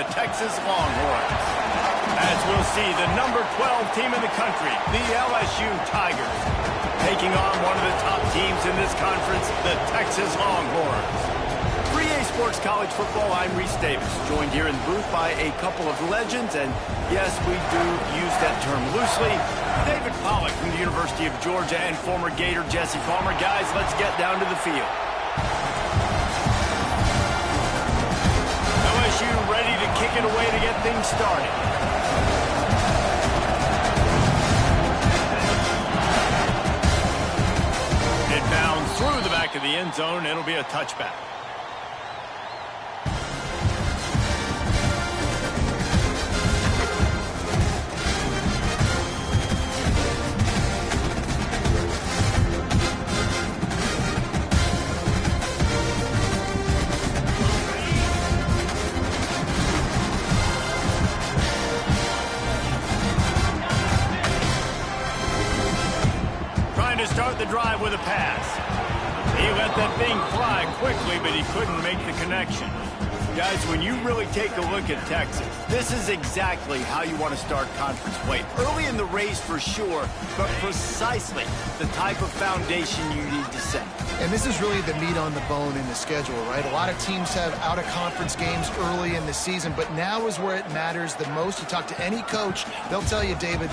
the Texas Longhorns. As we'll see, the number 12 team in the country, the LSU Tigers, taking on one of the top teams in this conference, the Texas Longhorns. 3A Sports College Football, I'm Reese Davis, joined here in the booth by a couple of legends, and yes, we do use that term loosely. David Pollack from the University of Georgia and former Gator Jesse Palmer. Guys, let's get down to the field. LSU ready to kick it away to get things started. It bounds through the back of the end zone. It'll be a touchback. Start the drive with a pass. He let that thing fly quickly, but he couldn't make the connection. Guys, when you really take a look at Texas, this is exactly how you want to start conference play. Early in the race for sure, but precisely the type of foundation you need to set. And this is really the meat on the bone in the schedule, right? A lot of teams have out-of-conference games early in the season, but now is where it matters the most. You talk to any coach, they'll tell you, David,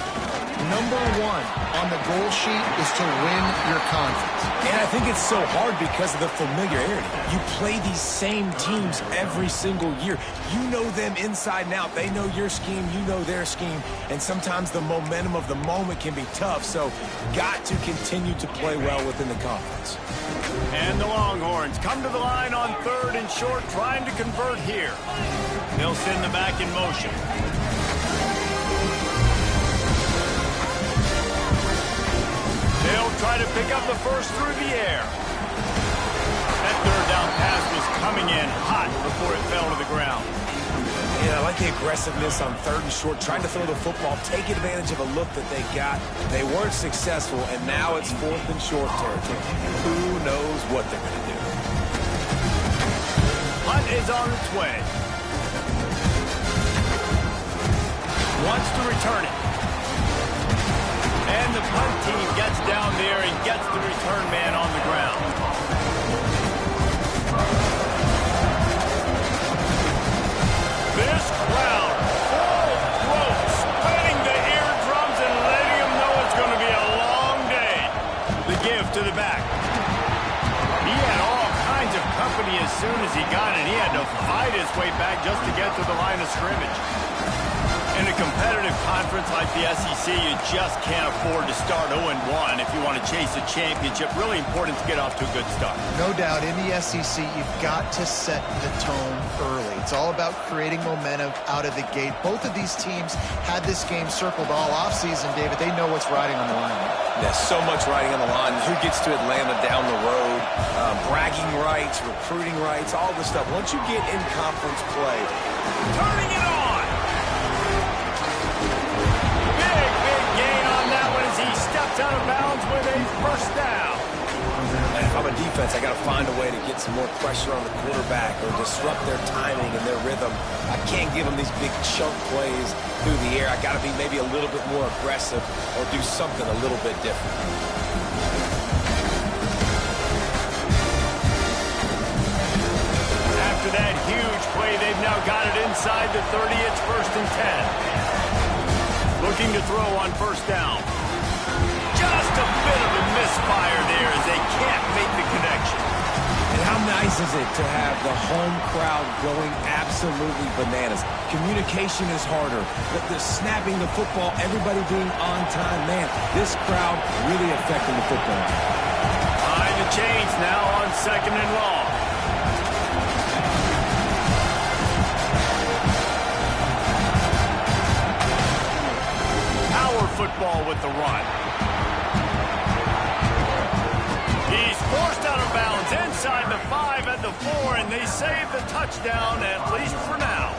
number one on the goal sheet is to win your conference. And I think it's so hard because of the familiarity. You play these same teams every single year. You know them inside and out. They know your scheme, you know their scheme, and sometimes the momentum of the moment can be tough, so got to continue to play well within the conference. And the Longhorns come to the line on 3rd and short, trying to convert here. They'll send the back in motion. They'll try to pick up the first through the air. That 3rd down pass was coming in hot before it fell to the ground. Yeah, I like the aggressiveness on 3rd and short, trying to throw the football, take advantage of a look that they got. They weren't successful, and now it's 4th and short territory. Who knows what they're going to do? Punt is on its way. Wants to return it. And the punt team gets down there and gets the return man on the ground. This crowd, full throat, spreading the eardrums and letting them know it's going to be a long day. The give to the back. He had all kinds of company as soon as he got it. He had to fight his way back just to get to the line of scrimmage. In a competitive conference like the SEC, you just can't afford to start 0-1 if you want to chase a championship. Really important to get off to a good start. No doubt, in the SEC, you've got to set the tone early. It's all about creating momentum out of the gate. Both of these teams had this game circled all offseason, David. They know what's riding on the line. There's so much riding on the line. Who gets to Atlanta down the road, bragging rights, recruiting rights, all this stuff. Once you get in conference play, turning it on. He steps out of bounds with a first down. And if I'm a defense, I got to find a way to get some more pressure on the quarterback or disrupt their timing and their rhythm. I can't give them these big chunk plays through the air. I got to be maybe a little bit more aggressive or do something a little bit different. After that huge play, they've now got it inside the 30. It's 1st and 10. Looking to throw on first down. Just a bit of a misfire there as they can't make the connection. And how nice is it to have the home crowd going absolutely bananas? Communication is harder, but the snapping the football, everybody being on time, man, this crowd really affecting the football. Behind the chains now on 2nd and long. Power football with the run. He's forced out of bounds inside the 5 at the 4, and they save the touchdown, at least for now.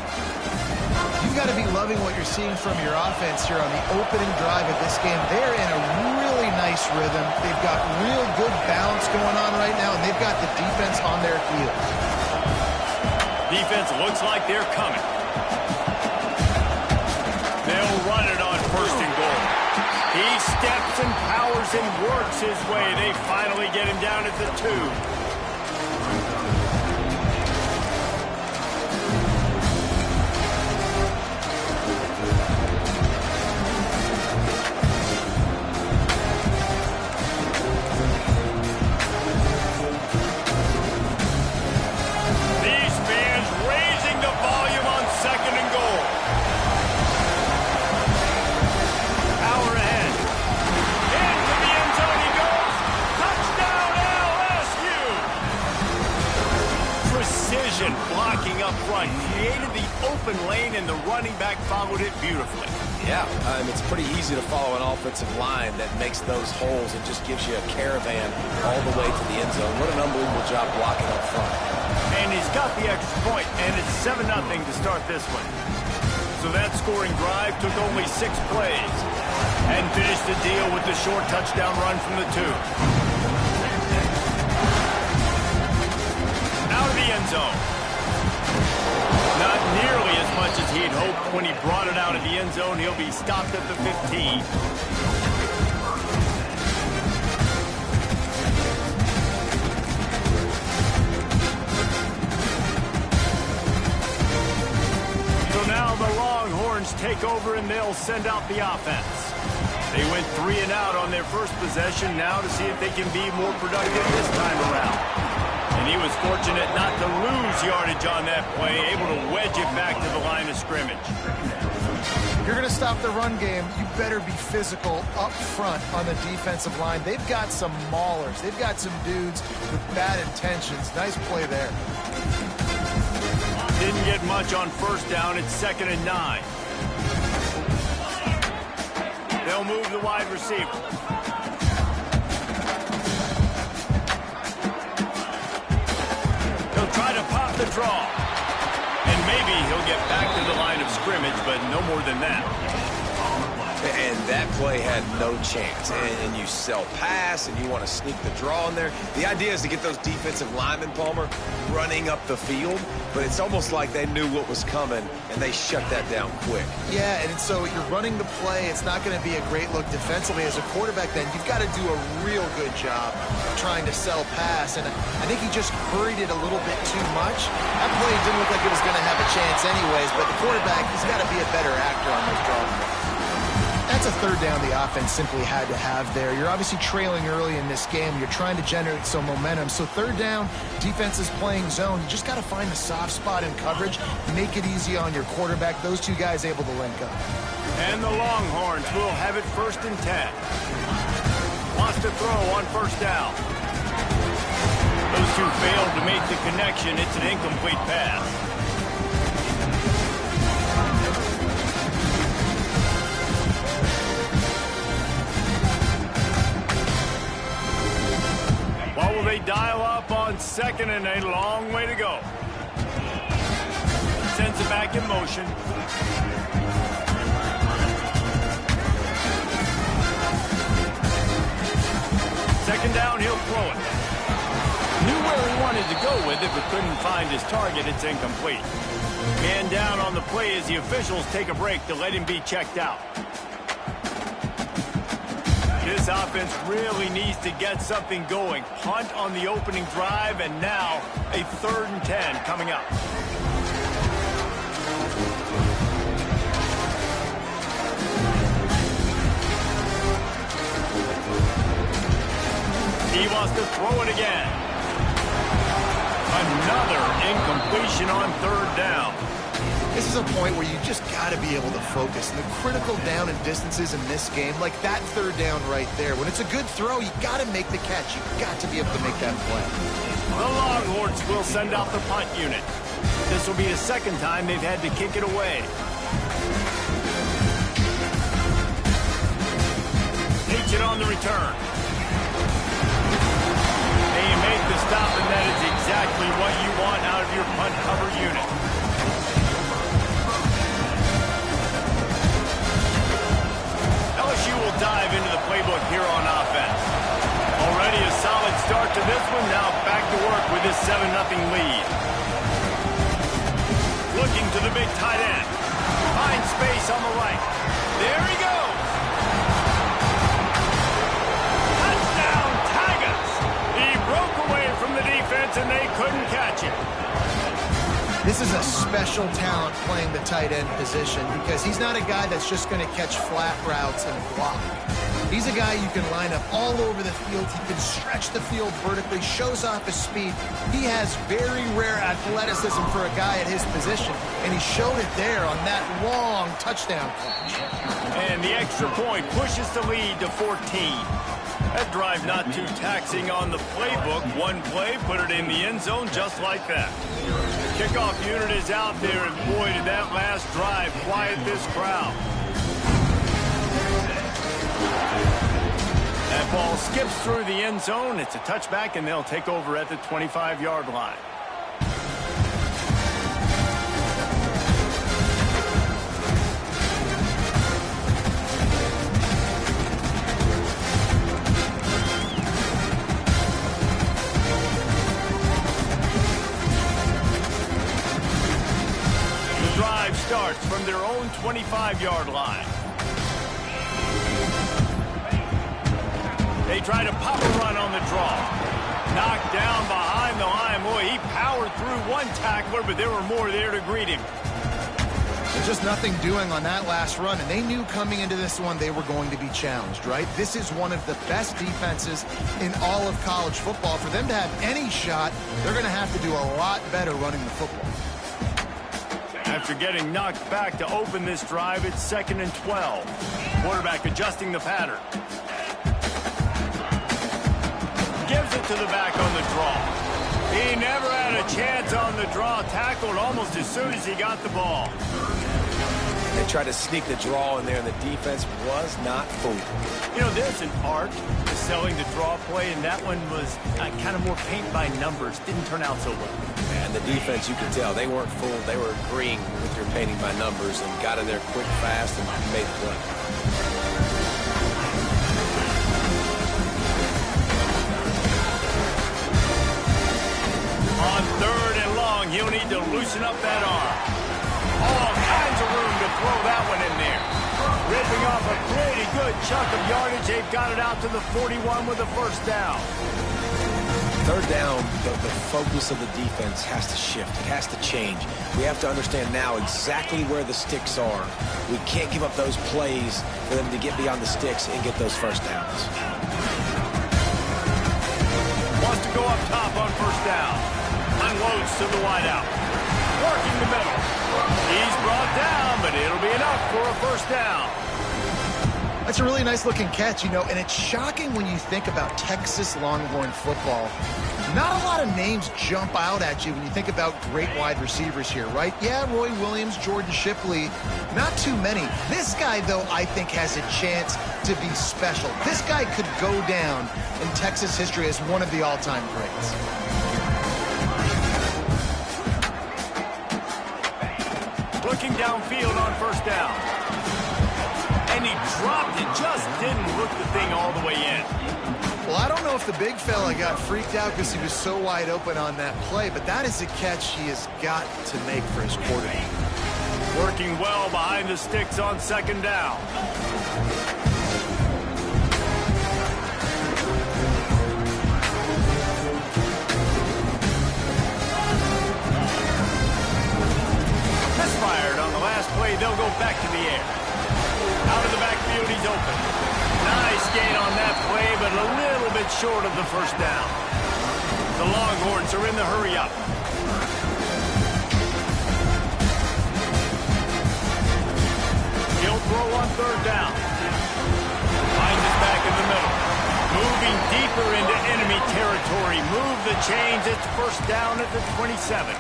You've got to be loving what you're seeing from your offense here on the opening drive of this game. They're in a really nice rhythm. They've got real good balance going on right now, and they've got the defense on their heels. Defense looks like they're coming. his way. They finally get him down at the 2. Blocking up front, created the open lane, and the running back followed it beautifully. Yeah, it's pretty easy to follow an offensive line that makes those holes and just gives you a caravan all the way to the end zone. What an unbelievable job blocking up front. And he's got the extra point, and it's 7-0 to start this one. So that scoring drive took only 6 plays and finished the deal with the short touchdown run from the 2. Out of the end zone. Not nearly as much as he'd hoped when he brought it out of the end zone. He'll be stopped at the 15. So now the Longhorns take over and they'll send out the offense. They went 3 and out on their first possession, now to see if they can be more productive this time around. And he was fortunate not to lose yardage on that play, able to wedge it back to the line of scrimmage. If you're going to stop the run game, you better be physical up front on the defensive line. They've got some maulers. They've got some dudes with bad intentions. Nice play there. Didn't get much on first down. It's 2nd and 9. They'll move the wide receiver. Try to pop the draw. And maybe he'll get back to the line of scrimmage, but no more than that. And that play had no chance. And you sell pass, and you want to sneak the draw in there. The idea is to get those defensive linemen, Palmer, running up the field. But it's almost like they knew what was coming, and they shut that down quick. Yeah, and so you're running the play. It's not going to be a great look defensively. As a quarterback, then, you've got to do a real good job trying to sell pass. And I think he just hurried it a little bit too much. That play didn't look like it was going to have a chance anyways, but the quarterback, he's got to be a better actor on those draw plays. That's a 3rd down the offense simply had to have there. You're obviously trailing early in this game. You're trying to generate some momentum. So 3rd down, defense is playing zone. You just got to find the soft spot in coverage, make it easy on your quarterback. Those two guys able to link up. And the Longhorns will have it 1st and 10. Wants to throw on 1st down. Those two failed to make the connection. It's an incomplete pass. What will they dial up on 2nd and a long way to go? Sends it back in motion. Second down, he'll throw it. Knew where he wanted to go with it, but couldn't find his target. It's incomplete. Man down on the play as the officials take a break to let him be checked out. This offense really needs to get something going. Punt on the opening drive, and now a 3rd and 10 coming up. He wants to throw it again. Another incompletion on 3rd down. This is a point where you just got to be able to focus. And the critical down and distances in this game, like that 3rd down right there, when it's a good throw, you got to make the catch. You've got to be able to make that play. The Longhorns will send out the punt unit. This will be the 2nd time they've had to kick it away. Takes it on the return. And you make the stop, and that is exactly what you want out of your punt cover unit. LSU will dive into the playbook here on offense. Already a solid start to this one. Now back to work with this 7-0 lead. Looking to the big tight end. Finds space on the right. There he goes. Touchdown! This is a special talent playing the tight end position because he's not a guy that's just going to catch flat routes and block. He's a guy you can line up all over the field. He can stretch the field vertically, shows off his speed. He has very rare athleticism for a guy at his position, and he showed it there on that long touchdown catch. And the extra point pushes the lead to 14. That drive not too taxing on the playbook. One play, put it in the end zone just like that. Kickoff unit is out there, and boy, did that last drive quiet this crowd. That ball skips through the end zone. It's a touchback, and they'll take over at the 25-yard line. The drive starts from their own 25-yard line. They try to pop a run on the draw. Knocked down behind the line. Boy, he powered through one tackler, but there were more there to greet him. There's just nothing doing on that last run, and they knew coming into this one they were going to be challenged, right? This is one of the best defenses in all of college football. For them to have any shot, they're going to have to do a lot better running the football. After getting knocked back to open this drive, it's 2nd and 12. Quarterback adjusting the pattern. Gives it to the back on the draw. He never had a chance on the draw. Tackled almost as soon as he got the ball. They tried to sneak the draw in there, and the defense was not fooled. You know, there's an art to selling the draw play, and that one was kind of more paint by numbers. Didn't turn out so well. And the defense, you could tell, they weren't fooled. They were agreeing with your painting by numbers and got in there quick, fast, and made the play. On 3rd and long, he'll need to loosen up that arm. All kinds of room to throw that one in there. Ripping off a pretty good chunk of yardage. They've got it out to the 41 with a first down. 3rd down, the focus of the defense has to shift. It has to change. We have to understand now exactly where the sticks are. We can't give up those plays for them to get beyond the sticks and get those first downs. Wants to go up top on first down. Unloads to the wideout. Working the middle. He's brought down, but it'll be enough for a first down. That's a really nice looking catch, you know, and it's shocking when you think about Texas Longhorn football. Not a lot of names jump out at you when you think about great wide receivers here, right? Yeah, Roy Williams, Jordan Shipley, not too many. This guy, though, I think has a chance to be special. This guy could go down in Texas history as one of the all-time greats. Looking downfield on first down. And he dropped it, just didn't hook the thing all the way in. Well, I don't know if the big fella got freaked out because he was so wide open on that play, but that is a catch he has got to make for his quarterback. Working well behind the sticks on 2nd down. Misfired on the last play. They'll go back to the air. Out of the backfield, he's open. Nice gain on that play, but a little bit short of the first down. The Longhorns are in the hurry-up. He'll throw on 3rd down. Finds it back in the middle. Moving deeper into enemy territory. Move the chains. It's first down at the 27.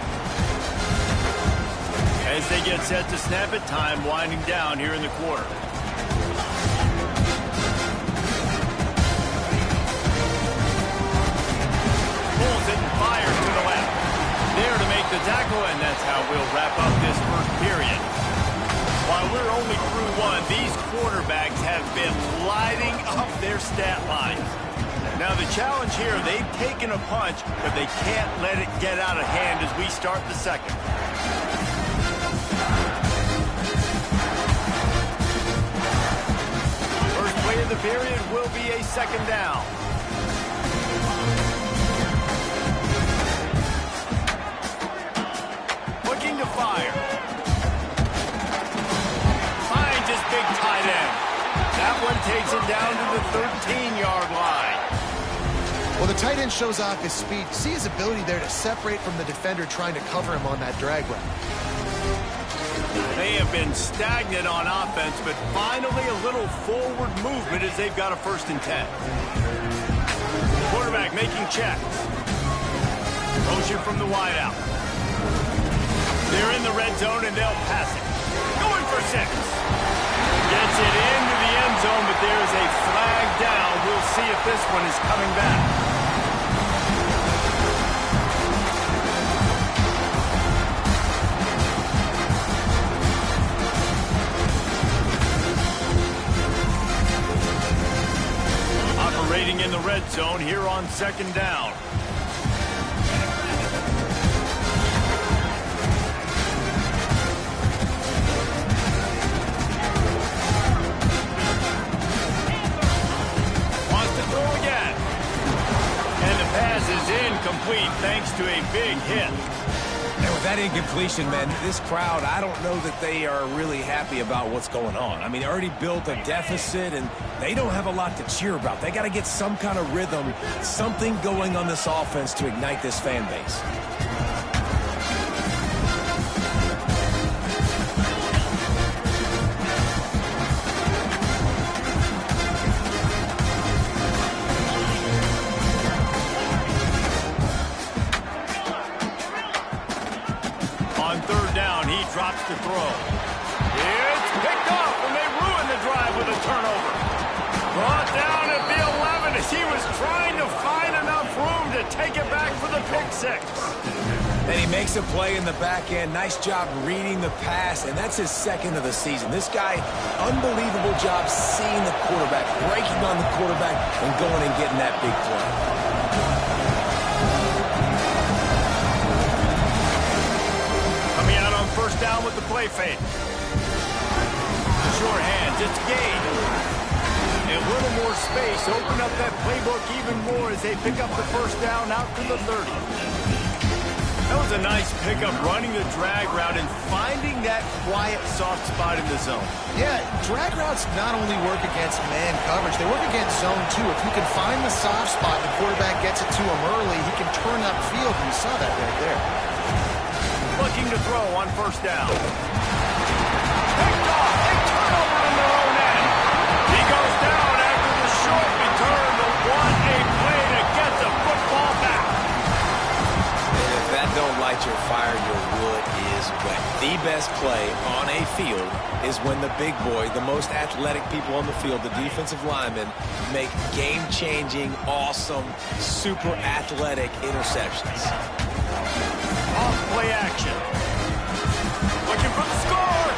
As they get set to snap it, time winding down here in the quarter. Pulls it and fires to the left. There to make the tackle, and that's how we'll wrap up this first period. While we're only through one, these quarterbacks have been lighting up their stat lines. Now the challenge here, they've taken a punch, but they can't let it get out of hand as we start the second. First play of the period will be a 2nd down. Looking that one takes it down to the 13-yard line. Well, the tight end shows off his speed. See his ability there to separate from the defender trying to cover him on that drag route. They have been stagnant on offense, but finally a little forward movement as they've got a 1st and 10. Quarterback making checks. Motion from the wideout. They're in the red zone and they'll pass it. Going for 6. Gets it into the end zone, but there's a flag down. We'll see if this one is coming back. Operating in the red zone here on 2nd down. Incomplete thanks to a big hit. And with that incompletion, man, this crowd, I don't know that they are really happy about what's going on. I mean, they already built a deficit, and they don't have a lot to cheer about. They got to get some kind of rhythm, something going on this offense to ignite this fan base. Drops the throw. It's picked off, and they ruin the drive with a turnover. Brought down at the 11 as he was trying to find enough room to take it back for the pick 6. And he makes a play in the back end. Nice job reading the pass, and that's his 2nd of the season. This guy, unbelievable job seeing the quarterback, breaking on the quarterback, and going and getting that big play. First down with the play fake. Short hands, it's Gage. A little more space, open up that playbook even more as they pick up the 1st down out to the 30. That was a nice pickup, running the drag route and finding that quiet, soft spot in the zone. Yeah, drag routes not only work against man coverage, they work against zone too. If you can find the soft spot, the quarterback gets it to him early, he can turn upfield, and you saw that right there. Looking to throw on 1st down. Picked off. They turn over in their own end. He goes down after the short return, but what a play to get the football back. And if that don't light your fire, your wood is wet. The best play on a field is when the big boy, the most athletic people on the field, the defensive linemen, make game-changing, awesome, super athletic interceptions. Off play action. Looking for the score.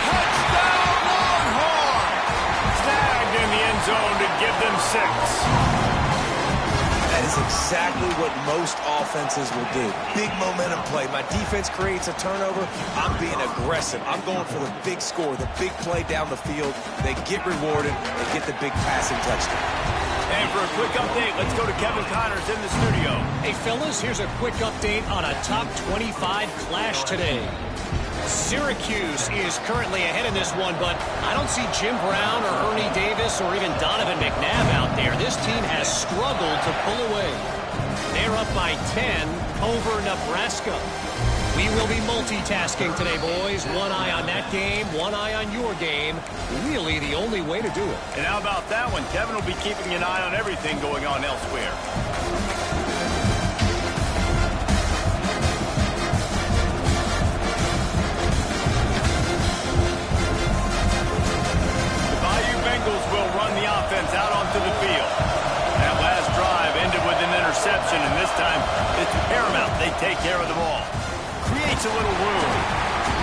Touchdown Longhorn. Snagged in the end zone to give them 6. That is exactly what most offenses will do. Big momentum play. My defense creates a turnover. I'm being aggressive. I'm going for the big score, the big play down the field. They get rewarded. They get the big passing touchdown. And for a quick update, let's go to Kevin Connors in the studio. Hey, fellas, here's a quick update on a top 25 clash today. Syracuse is currently ahead in this one, but I don't see Jim Brown or Ernie Davis or even Donovan McNabb out there. This team has struggled to pull away. They're up by 10 over Nebraska. We will be multitasking today, boys. One eye on that game, one eye on your game. Really the only way to do it. And how about that one? Kevin will be keeping an eye on everything going on elsewhere. The Bayou Bengals will run the offense out onto the field. That last drive ended with an interception, and this time it's paramount they take care of the ball. Creates a little room,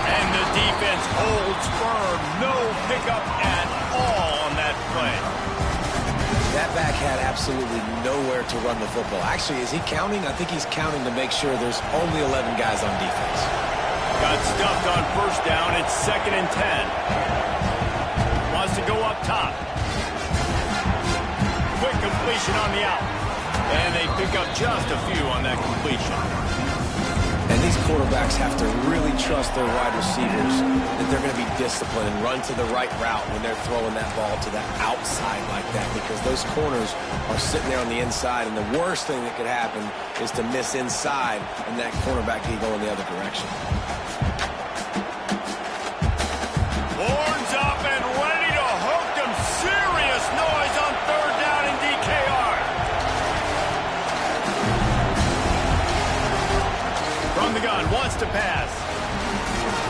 and the defense holds firm. No pickup at all on that play. That back had absolutely nowhere to run the football. Actually, is he counting? I think he's counting to make sure there's only 11 guys on defense. Got stuffed on 1st down. It's 2nd and 10. Wants to go up top. Quick completion on the out. And they pick up just a few on that completion. And these quarterbacks have to really trust their wide receivers. that they're going to be disciplined and run to the right route when they're throwing that ball to the outside like that, because those corners are sitting there on the inside, and the worst thing that could happen is to miss inside and that cornerback be going the other direction. Horns up and ready to hook them. Serious noise on third down in DKR. From the gun, wants to pass.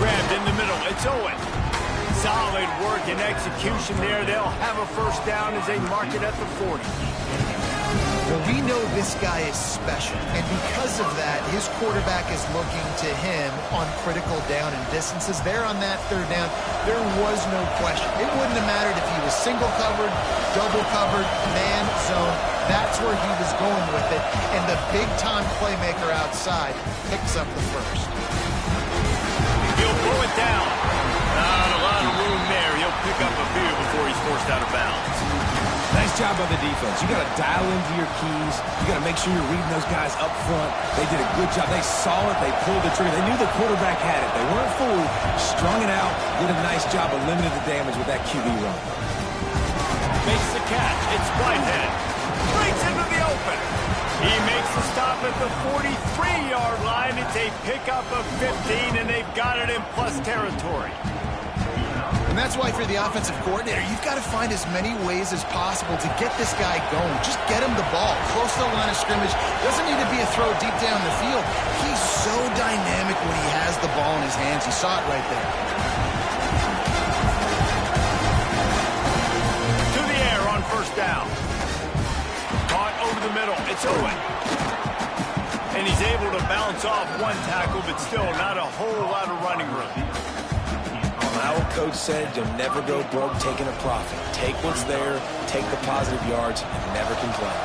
Grabbed in the middle, it's Owen. Solid work and execution there. They'll have a first down as they mark it at the 40. Well, we know this guy is special, and because of that, his quarterback is looking to him on critical down and distances. There on that third down, there was no question. It wouldn't have mattered if he was single covered, double covered, man, zone. That's where he was going with it, and the big-time playmaker outside picks up the first. He'll pull it down. Not a lot of room there. He'll pick up a few before he's forced out of bounds. Nice job by the defense. You got to dial into your keys. You got to make sure you're reading those guys up front. They did a good job. They saw it. They pulled the trigger. They knew the quarterback had it. They weren't fooled. Strung it out. Did a nice job of limiting the damage with that QB run. Makes the catch. It's Whitehead. Breaks into the open. He makes the stop at the 43-yard line. It's a pickup of 15, and they've got it in plus territory. And that's why for the offensive coordinator, you've got to find as many ways as possible to get this guy going. Just get him the ball close to the line of scrimmage. Doesn't need to be a throw deep down the field. He's so dynamic when he has the ball in his hands. You saw it right there. To the air on first down. Caught over the middle. It's Owen. And he's able to bounce off one tackle, but still not a whole lot of running room. Our coach said you'll never go broke taking a profit. Take what's there, take the positive yards, and never complain.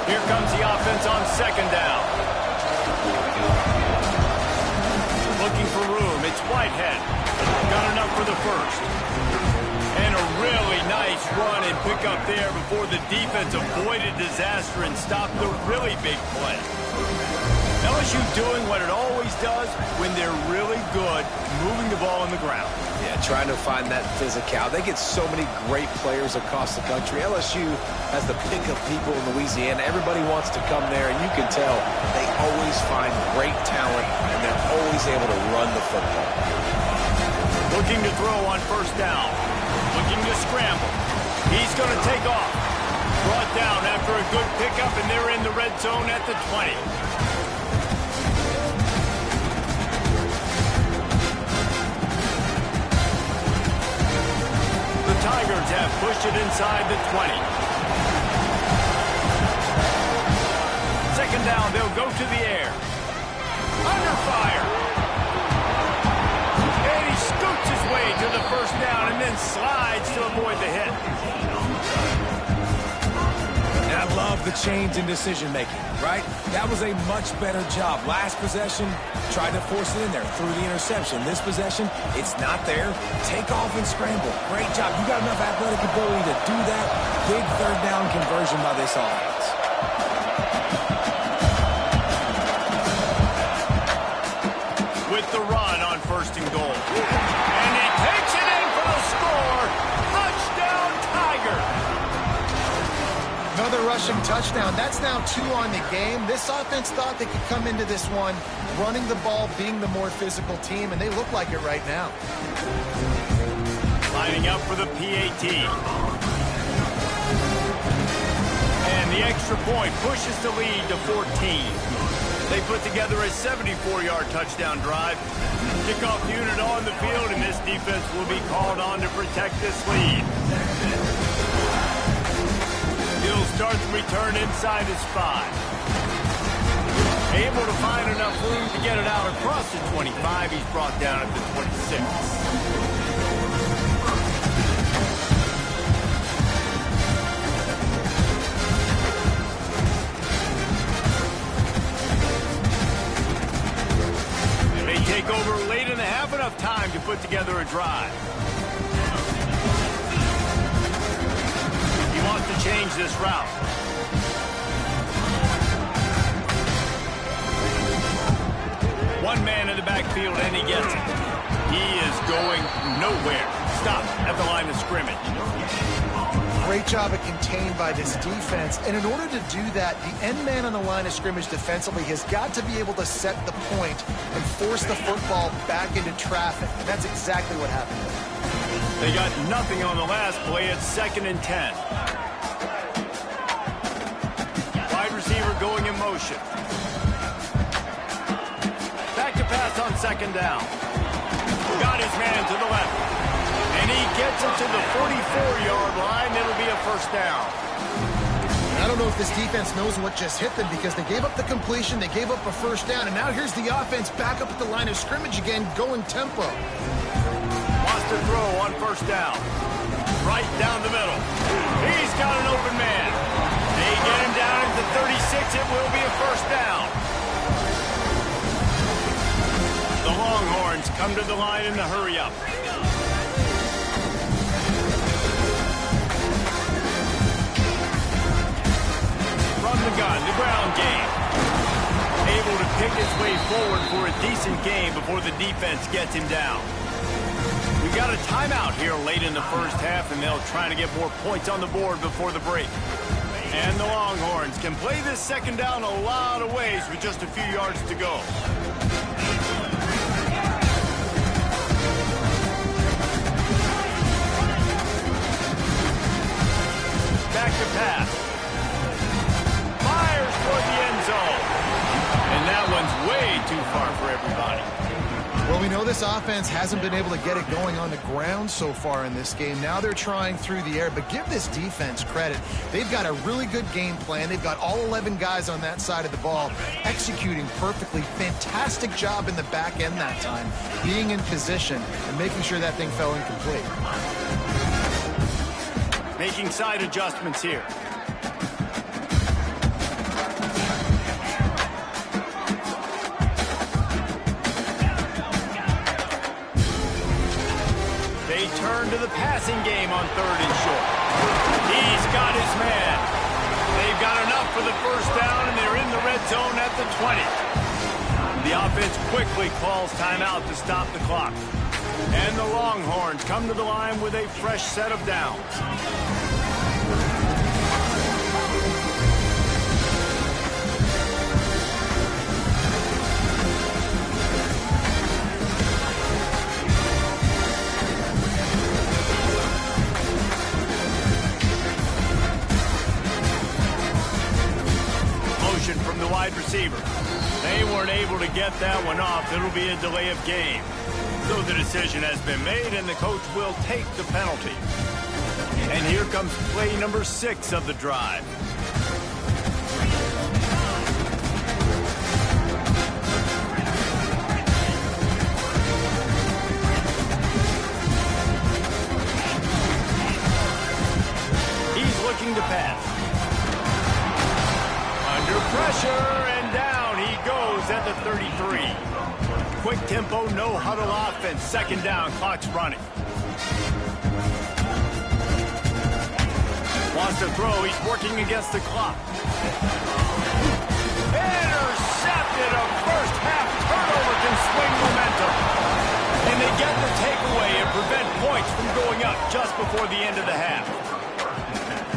Here comes the offense on second down. Looking for room. It's Whitehead. Got enough for the first. And a really nice run and pick up there before the defense avoided disaster and stopped the really big play. LSU doing what it always does when they're really good, moving the ball on the ground. Yeah, trying to find that physicality. They get so many great players across the country. LSU has the pick of people in Louisiana. Everybody wants to come there, and you can tell they always find great talent, and they're always able to run the football. Looking to throw on first down. Looking to scramble. He's going to take off. Brought down after a good pickup, and they're in the red zone at the 20. Tigers have pushed it inside the 20. Second down, they'll go to the air. Under fire. And he scoots his way to the first down and then slides to avoid the hit. And I love the change in decision-making, right? That was a much better job. Last possession, tried to force it in there, threw the interception. This possession, it's not there. Take off and scramble. Great job. You got enough athletic ability to do that. Big third down conversion by this offense. With the run on first and goal. And he takes it in for the score. Touchdown, Tiger. Another rushing touchdown. That's now 2 on the game. This offense thought they could come into this one running the ball, being the more physical team, and they look like it right now. Lining up for the PAT. And the extra point pushes the lead to 14. They put together a 74-yard touchdown drive. Kickoff unit on the field, and this defense will be called on to protect this lead. He'll start the return inside his 5. Able to find enough room to get it out across the 25. He's brought down at the 26. They may take over late in the half, enough time to put together a drive. He wants to change this route. One man in the backfield, and he gets it. He is going nowhere. Stop at the line of scrimmage. Great job of contained by this defense. And in order to do that, the end man on the line of scrimmage defensively has got to be able to set the point and force the football back into traffic. And that's exactly what happened there. They got nothing on the last play. It's 2nd and 10. Wide receiver going in motion. Back to pass on 2nd down. Got his man to the left. And he gets it to the 44-yard line. It'll be a 1st down. I don't know if this defense knows what just hit them because they gave up the completion, they gave up a 1st down, and now here's the offense back up at the line of scrimmage again, going tempo. Wants to throw on 1st down. Right down the middle. He's got an open man. They get him down at the 36. It will be a 1st down. The Longhorns come to the line in the hurry-up. From the gun, the ground game. Able to pick his way forward for a decent game before the defense gets him down. We got a timeout here late in the 1st half, and they'll try to get more points on the board before the break. And the Longhorns can play this 2nd down a lot of ways with just a few yards to go. Back to pass. Fires toward the end zone. And that one's way too far for everybody. Well, we know this offense hasn't been able to get it going on the ground so far in this game. Now they're trying through the air, but give this defense credit. They've got a really good game plan. They've got all 11 guys on that side of the ball executing perfectly. Fantastic job in the back end that time, being in position and making sure that thing fell incomplete. Making side adjustments here. They turn to the passing game on 3rd and short. He's got his man. They've got enough for the 1st down, and they're in the red zone at the 20. The offense quickly calls timeout to stop the clock. And the Longhorns come to the line with a fresh set of downs. Motion from the wide receiver. They weren't able to get that one off. It'll be a delay of game. So the decision has been made, and the coach will take the penalty. And here comes play number 6 of the drive. He's looking to pass. Under pressure, and down he goes at the 33. Quick tempo, no huddle offense. 2nd down, clock's running. Wants to throw, he's working against the clock. Intercepted, a 1st half turnover can swing momentum. And they get the takeaway and prevent points from going up just before the end of the half.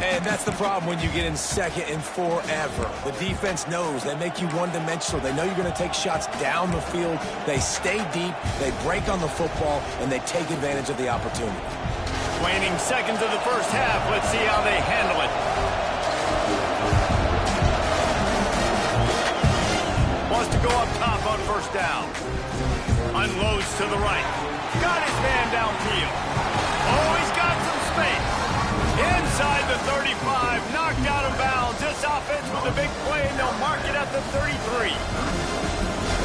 And that's the problem when you get in 2nd and forever. The defense knows. They make you one-dimensional. They know you're going to take shots down the field. They stay deep, they break on the football, and they take advantage of the opportunity. Waning seconds of the 1st half. Let's see how they handle it. Wants to go up top on 1st down. Unloads to the right. Got his man downfield. Oh, he's got some space. Inside the 35, knocked out of bounds. This offense with a big play, and they'll mark it at the 33.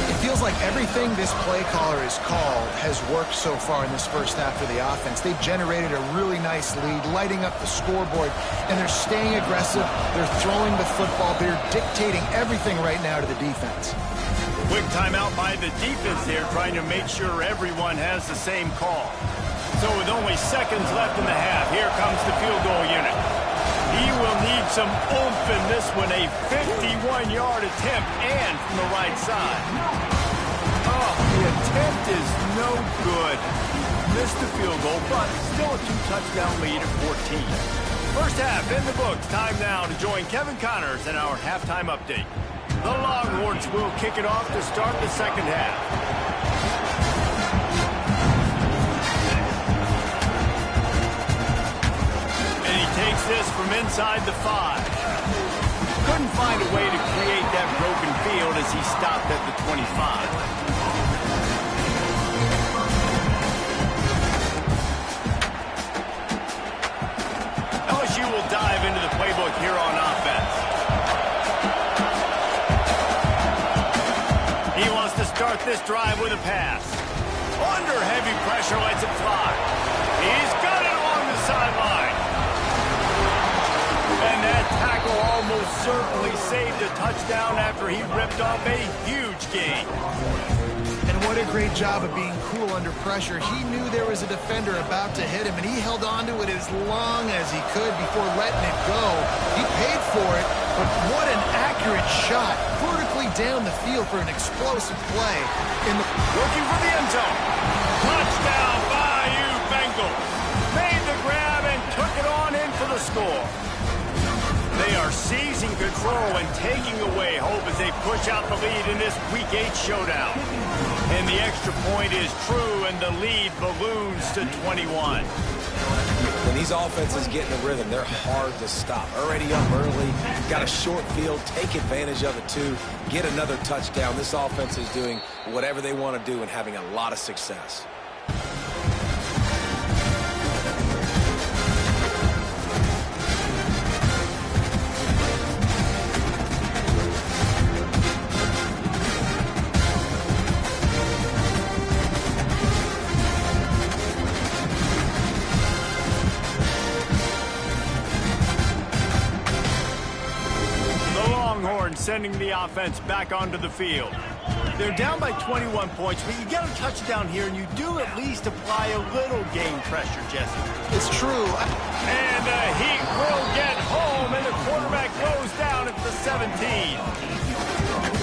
It feels like everything this play caller has called has worked so far in this 1st half for the offense. They've generated a really nice lead, lighting up the scoreboard, and they're staying aggressive. They're throwing the football. They're dictating everything right now to the defense. Quick timeout by the defense here, trying to make sure everyone has the same call. So with only seconds left in the half, here comes the field goal unit. He will need some oomph in this one, a 51-yard attempt, and from the right side. Oh, the attempt is no good. Missed the field goal, but still a 2-touchdown lead at 14. First half in the books. Time now to join Kevin Connors in our halftime update. The Longhorns will kick it off to start the second half. And he takes this from inside the 5. Couldn't find a way to create that broken field as he stopped at the 25. LSU will dive into the playbook here on offense. He wants to start this drive with a pass. Under heavy pressure, lets it fly. He's got it along the sideline. And that tackle almost certainly saved a touchdown after he ripped off a huge gain. And what a great job of being cool under pressure. He knew there was a defender about to hit him, and he held on to it as long as he could before letting it go. He paid for it, but what an accurate shot. Vertically down the field for an explosive play. Looking for the end zone. Touchdown, Bayou Bengals. Made the grab and took it on in for the score. They are seizing control and taking away hope as they push out the lead in this Week 8 showdown. And the extra point is true, and the lead balloons to 21. When these offenses get in a rhythm, they're hard to stop. Already up early, got a short field, take advantage of it too, get another touchdown. This offense is doing whatever they want to do and having a lot of success. Sending the offense back onto the field. They're down by 21 points, but you get a touchdown here, and you do at least apply a little game pressure, Jesse. It's true. And the Heat will get home, and the quarterback goes down at the 17.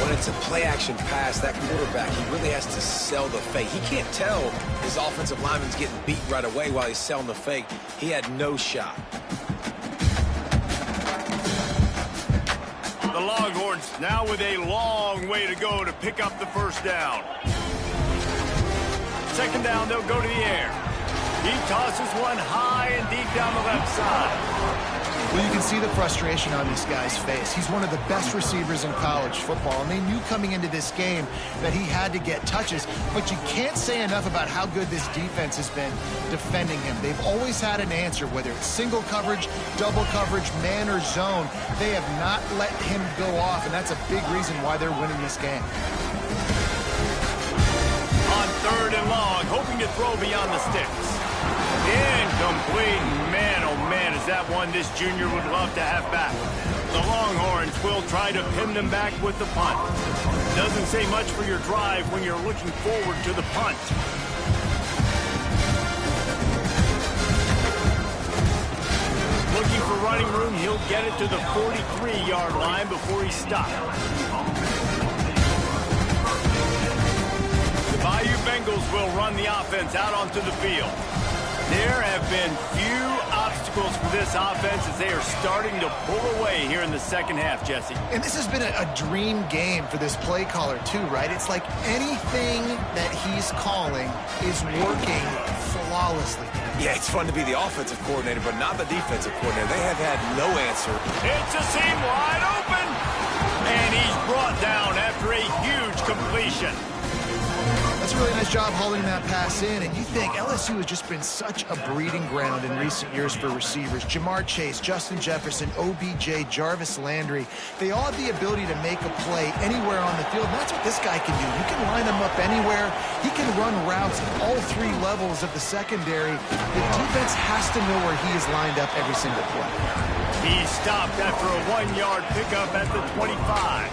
When it's a play-action pass, that quarterback, he really has to sell the fake. He can't tell his offensive lineman's getting beat right away while he's selling the fake. He had no shot. The Longhorns now with a long way to go to pick up the first down. Second down, they'll go to the air. He tosses one high and deep down the left side. Well, you can see the frustration on this guy's face. He's one of the best receivers in college football, and they knew coming into this game that he had to get touches, but you can't say enough about how good this defense has been defending him. They've always had an answer, whether it's single coverage, double coverage, man or zone. They have not let him go off, and that's a big reason why they're winning this game. On third and long, hoping to throw beyond the sticks. Incomplete. Man, oh man, is that one this junior would love to have back. The Longhorns will try to pin them back with the punt. Doesn't say much for your drive when you're looking forward to the punt. Looking for running room, he'll get it to the 43-yard line before he stops. The Bayou Bengals will run the offense out onto the field. There have been few obstacles for this offense as they are starting to pull away here in the second half, Jesse. And this has been a dream game for this play caller, too, right? It's like anything that he's calling is working flawlessly. Yeah, it's fun to be the offensive coordinator, but not the defensive coordinator. They have had no answer. It's a seam wide open, and he's brought down after a huge completion. That's a really nice job holding that pass in, and you think LSU has just been such a breeding ground in recent years for receivers. Jamar Chase, Justin Jefferson, OBJ, Jarvis Landry, they all have the ability to make a play anywhere on the field. That's what this guy can do. You can line him up anywhere. He can run routes at all three levels of the secondary. The defense has to know where he is lined up every single play. He stopped after a 1-yard pickup at the 25.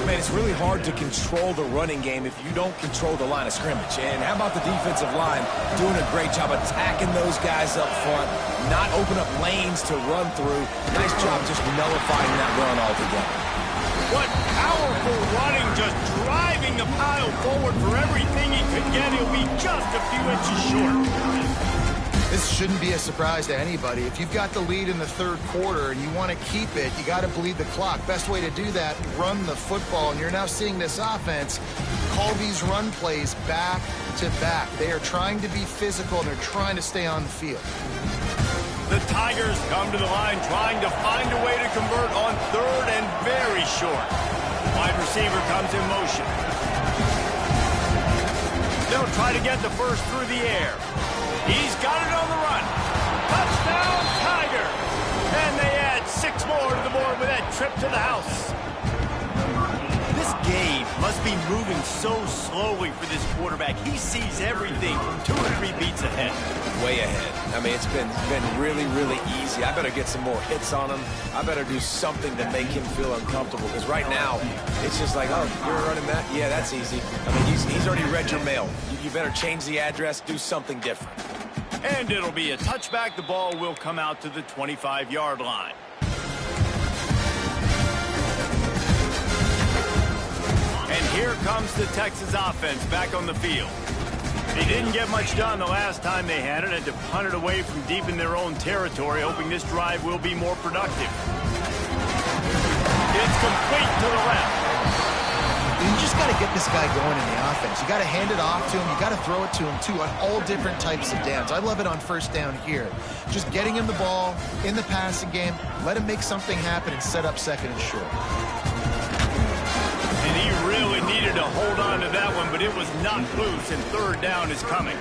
Man, it's really hard to control the running game if you don't control the line of scrimmage. And how about the defensive line doing a great job attacking those guys up front, not open up lanes to run through. Nice job just nullifying that run altogether. What powerful running, just driving driving the pile forward for everything he could get. He'll be just a few inches short. This shouldn't be a surprise to anybody. If you've got the lead in the third quarter and you want to keep it, you got to bleed the clock. Best way to do that, run the football. And you're now seeing this offense call these run plays back to back. They are trying to be physical, and they're trying to stay on the field. The Tigers come to the line trying to find a way to convert on third and very short. Wide receiver comes in motion. They'll try to get the first through the air. He's got it on the run. Touchdown, Tiger. And they add 6 more to the board with that trip to the house. This game must be moving so slowly for this quarterback. He sees everything from 2 or 3 beats ahead. Way ahead. I mean, it's been really, really easy. I better get some more hits on him. I better do something to make him feel uncomfortable, because right now, it's just like, oh, you're running that? Yeah, that's easy. I mean, he's already read your mail. You better change the address, do something different. And it'll be a touchback. The ball will come out to the 25-yard line. And here comes the Texas offense back on the field. They didn't get much done the last time they had it, and to punt it away from deep in their own territory, hoping this drive will be more productive. It's complete to the left. You just got to get this guy going in the offense. You got to hand it off to him. You got to throw it to him, too, on all different types of downs. I love it on first down here. Just getting him the ball in the passing game, let him make something happen and set up second and short. And he really needed to hold on to that one, but it was not loose, and third down is coming.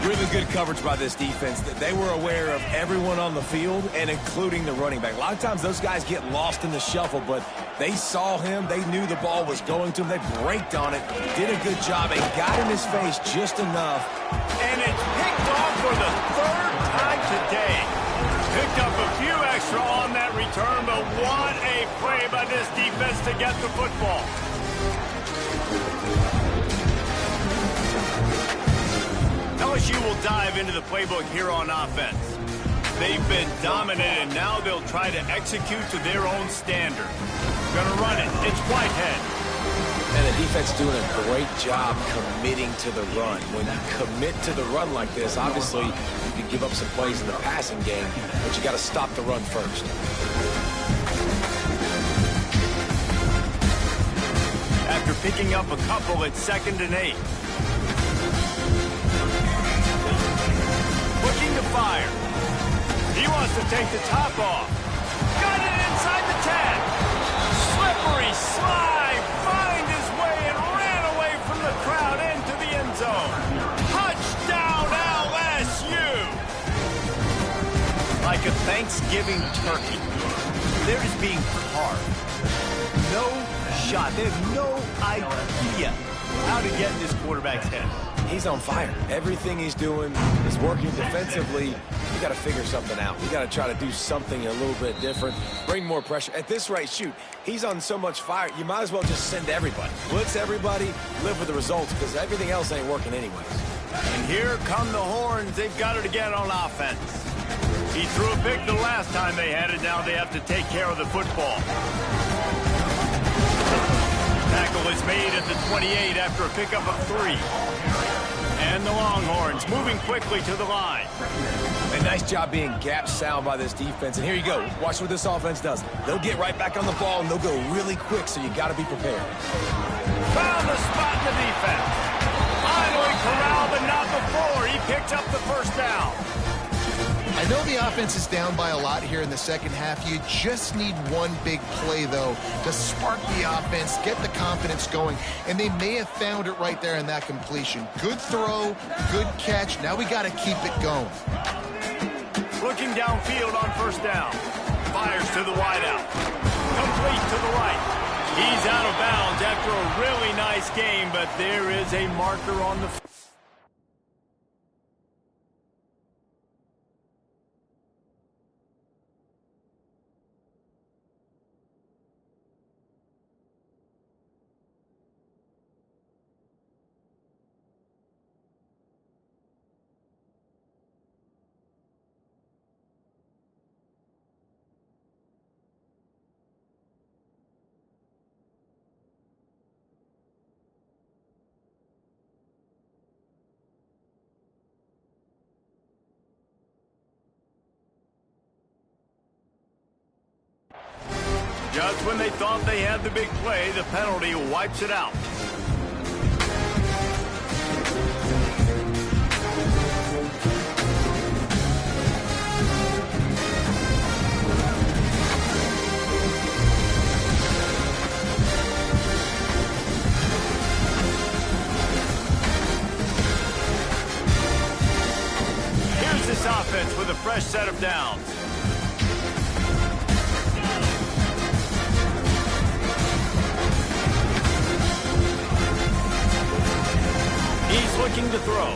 Really good coverage by this defense. They were aware of everyone on the field, and including the running back. A lot of times those guys get lost in the shuffle, but they saw him. They knew the ball was going to him. They braked on it, did a good job, and got in his face just enough. And it's picked off for the third time today. Picked up a few extra on that return, but what a play by this defense to get the football. LSU will dive into the playbook here on offense. They've been dominant, and now they'll try to execute to their own standard. Gonna run it. It's Whitehead. And the defense doing a great job committing to the run. When you commit to the run like this, obviously you can give up some plays in the passing game, but you got to stop the run first. After picking up a couple, it's 2nd and 8. Looking to fire. He wants to take the top off. Got it inside the 10. Slippery slide. Find his way and ran away from the crowd into the end zone. Touchdown LSU. Like a Thanksgiving turkey. They're just being carved. No shot. They have no idea how to get in this quarterback's head. He's on fire. Everything he's doing is working defensively. You got to figure something out. You got to try to do something a little bit different. Bring more pressure. At this rate, shoot, he's on so much fire, you might as well just send everybody. Blitz everybody, live with the results, because everything else ain't working anyways. And here come the Horns. They've got it again on offense. He threw a pick the last time they had it. Now they have to take care of the football. Tackle is made at the 28 after a pickup of 3. And the Longhorns moving quickly to the line. A nice job being gap sound by this defense. And here you go. Watch what this offense does. They'll get right back on the ball, and they'll go really quick, so you got to be prepared. Found the spot in the defense. Finally corralled, but not before. He picked up the first down. I know the offense is down by a lot here in the second half. You just need one big play, though, to spark the offense, get the confidence going, and they may have found it right there in that completion. Good throw, good catch. Now we got to keep it going. Looking downfield on first down. Fires to the wideout. Complete to the right. He's out of bounds after a really nice game, but there is a marker on the field. Just when they thought they had the big play, the penalty wipes it out. Here's this offense with a fresh set of downs. He's looking to throw.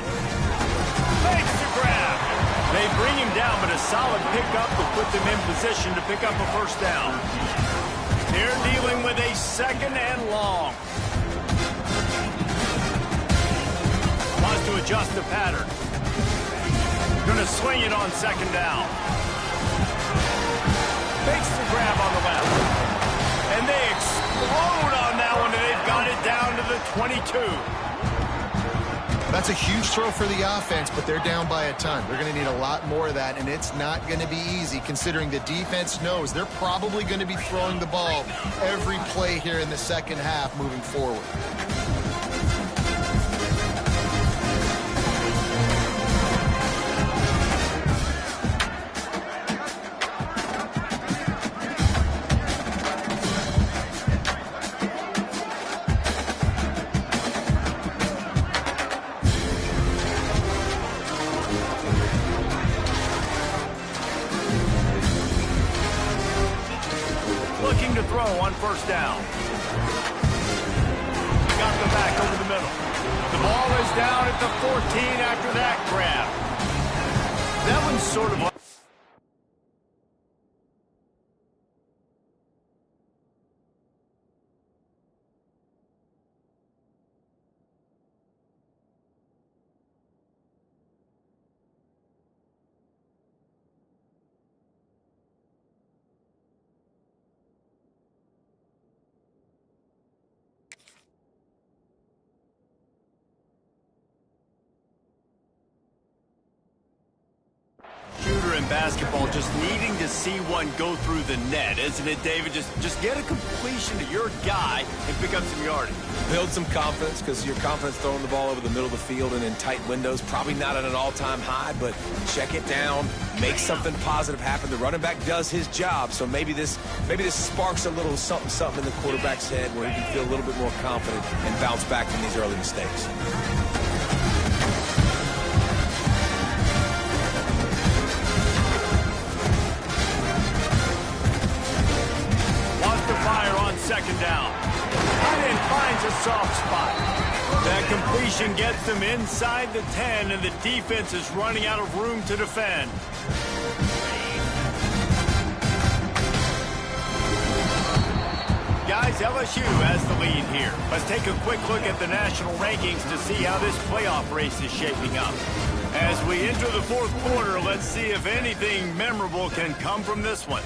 Fakes the grab. They bring him down, but a solid pickup will put them in position to pick up a first down. They're dealing with a second and long. Wants to adjust the pattern. Going to swing it on second down. Fakes the grab on the left. And they explode on that one, and they've got it down to the 22. That's a huge throw for the offense, but they're down by a ton. They're going to need a lot more of that, and it's not going to be easy considering the defense knows they're probably going to be throwing the ball every play here in the second half moving forward. Looking to throw on first down. Got the back over the middle. The ball is down at the 14 after that grab. That one's sort of... Shooter in basketball just needing to see one go through the net, isn't it, David? Just get a completion to your guy and pick up some yardage. Build some confidence, because your confidence throwing the ball over the middle of the field and in tight windows, probably not at an all-time high, but check it down, make something positive happen. The running back does his job, so maybe this sparks a little something in the quarterback's head where he can feel a little bit more confident and bounce back from these early mistakes. Second down. And finds a soft spot. That completion gets them inside the 10, and the defense is running out of room to defend. Guys, LSU has the lead here. Let's take a quick look at the national rankings to see how this playoff race is shaping up. As we enter the fourth quarter, let's see if anything memorable can come from this one.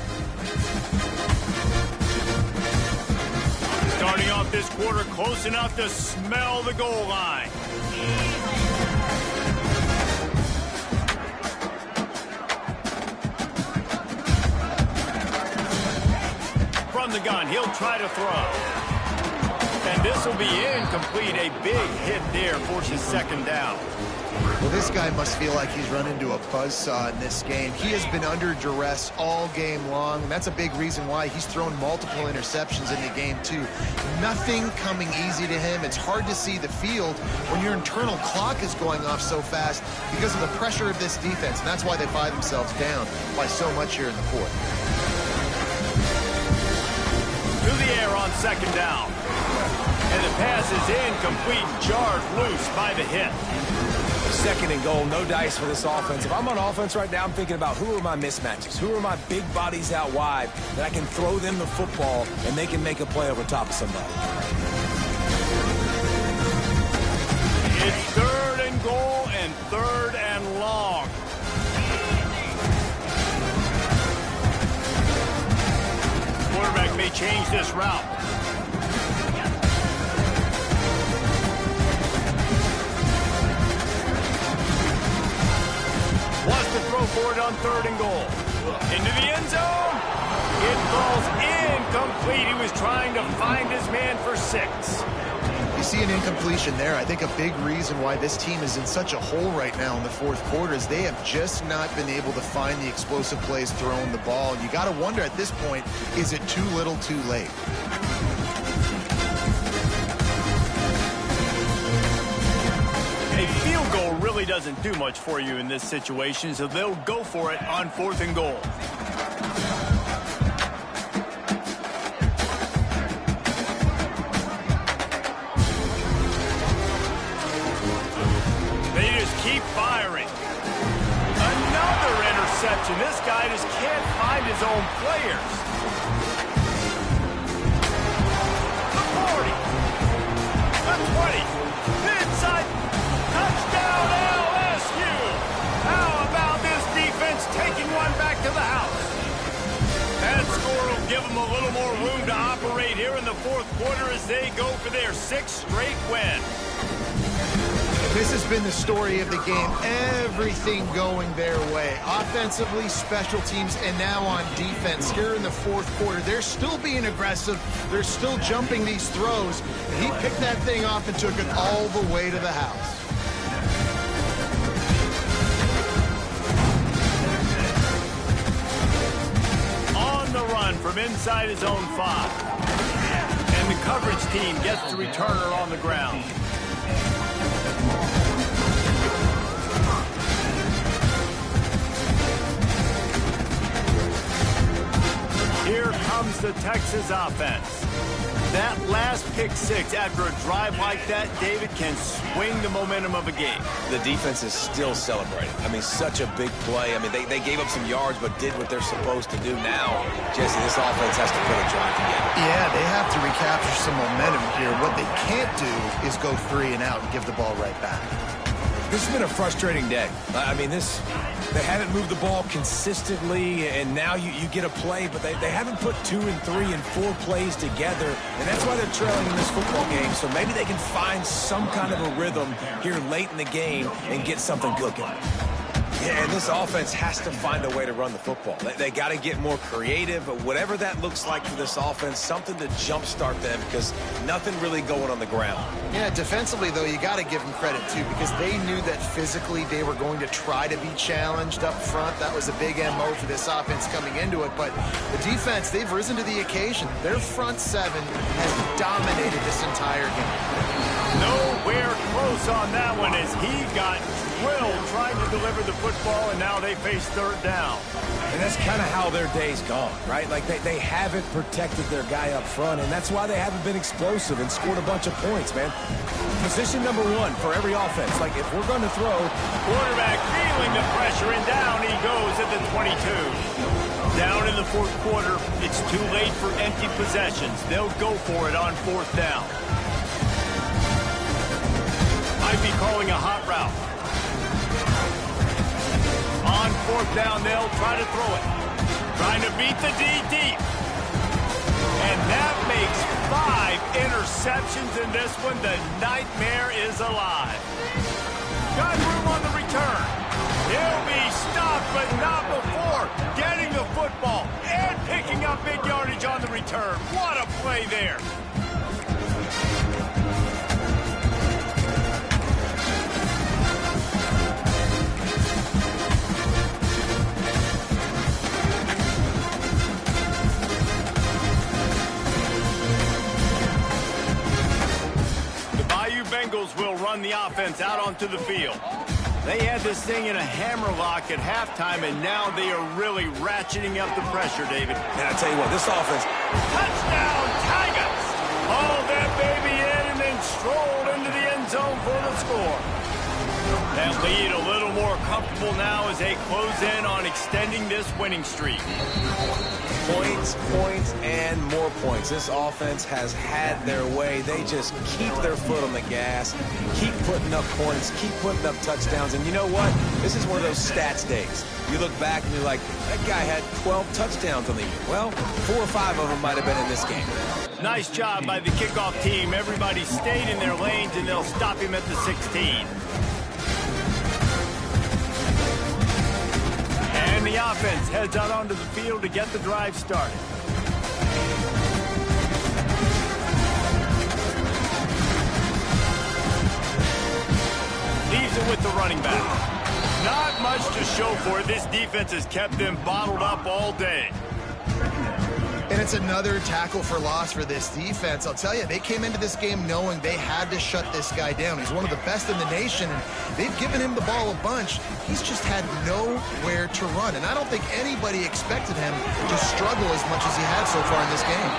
Starting off this quarter close enough to smell the goal line. From the gun, he'll try to throw. And this will be incomplete. A big hit there forces second down. Well, this guy must feel like he's run into a buzzsaw in this game. He has been under duress all game long, and that's a big reason why he's thrown multiple interceptions in the game, too. Nothing coming easy to him. It's hard to see the field when your internal clock is going off so fast because of the pressure of this defense, and that's why they find themselves down by so much here in the fourth. Through the air on second down. And the pass is incomplete, jarred loose by the hit. Second and goal, no dice for this offense. If I'm on offense right now, I'm thinking about who are my mismatches? Who are my big bodies out wide that I can throw them the football and they can make a play over top of somebody? It's third and goal and third and long. Quarterback may change this route. Wants to throw for it on third and goal. Into the end zone. It falls incomplete. He was trying to find his man for 6. You see an incompletion there. I think a big reason why this team is in such a hole right now in the fourth quarter is they have just not been able to find the explosive plays throwing the ball. And you got to wonder at this point, is it too little too late? A field goal really doesn't do much for you in this situation, so they'll go for it on 4th and goal. Keep firing. Another interception. This guy just can't find his own players. The 40. The 20. Inside. Touchdown LSU. How about this defense taking one back to the house? That score will give them a little more room to operate here in the fourth quarter as they go for their 6th straight win. This has been the story of the game. Everything going their way. Offensively, special teams, and now on defense. Here in the fourth quarter, they're still being aggressive. They're still jumping these throws. And he picked that thing off and took it all the way to the house. On the run from inside his own 5. And the coverage team gets the returner on the ground. Here comes the Texas offense. That last pick 6 after a drive like that, David, can swing the momentum of a game. The defense is still celebrating. I mean, such a big play. I mean, they gave up some yards but did what they're supposed to do now. Jesse, this offense has to put a drive together. Yeah, they have to recapture some momentum here. What they can't do is go 3 and out and give the ball right back. This has been a frustrating day. I mean, they haven't moved the ball consistently, and now you get a play, but they haven't put 2 and 3 and 4 plays together, and that's why they're trailing in this football game. So maybe they can find some kind of a rhythm here late in the game and get something cooking. Yeah, and this offense has to find a way to run the football. They got to get more creative, whatever that looks like for this offense, something to jumpstart them because nothing really going on the ground. Yeah, defensively, though, you got to give them credit, too, because they knew that physically they were going to try to be challenged up front. That was a big MO for this offense coming into it. But the defense, they've risen to the occasion. Their front 7 has dominated this entire game. Nowhere close on that one as he got drilled trying to deliver the football, and now they face 3rd down. And that's kind of how their day's gone, right? Like they haven't protected their guy up front, and that's why they haven't been explosive and scored a bunch of points, man. Position number 1 for every offense. Like, if we're going to throw... Quarterback feeling the pressure, and down he goes at the 22. Down in the fourth quarter, it's too late for empty possessions. They'll go for it on 4th down. Might be calling a hot route. On 4th down, they'll try to throw it. Trying to beat the D deep. And that makes 5 interceptions in this one. The nightmare is alive. Got room on the return. He'll be stopped, but not before getting the football and picking up big yardage on the return. What a play there. Bengals will run the offense out onto the field. They had this thing in a hammerlock at halftime, and now they are really ratcheting up the pressure, David. And I tell you what, this offense... Touchdown, Tigers! Hauled that baby in and then strolled into the end zone for the score. That lead a little more comfortable now as they close in on extending this winning streak. Points, points, and more points. This offense has had their way. They just keep their foot on the gas, keep putting up points, keep putting up touchdowns. And you know what? This is one of those stats days. You look back and you're like, that guy had 12 touchdowns on the year. Well, 4 or 5 of them might have been in this game. Nice job by the kickoff team. Everybody stayed in their lanes, and they'll stop him at the 16. And the offense heads out onto the field to get the drive started. Leaves it with the running back. Not much to show for it. This defense has kept them bottled up all day. And it's another tackle for loss for this defense. I'll tell you, they came into this game knowing they had to shut this guy down. He's one of the best in the nation, and they've given him the ball a bunch. He's just had nowhere to run, and I don't think anybody expected him to struggle as much as he had so far in this game.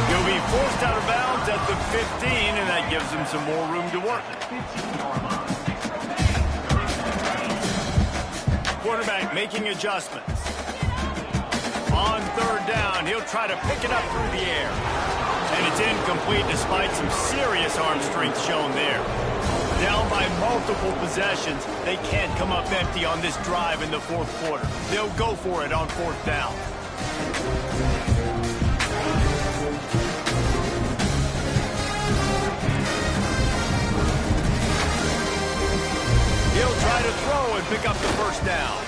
He'll be forced out of bounds at the 15, and that gives him some more room to work. Quarterback making adjustments. On third down, he'll try to pick it up through the air. And it's incomplete despite some serious arm strength shown there. Down by multiple possessions, they can't come up empty on this drive in the fourth quarter. They'll go for it on fourth down. He'll try to throw and pick up the first down.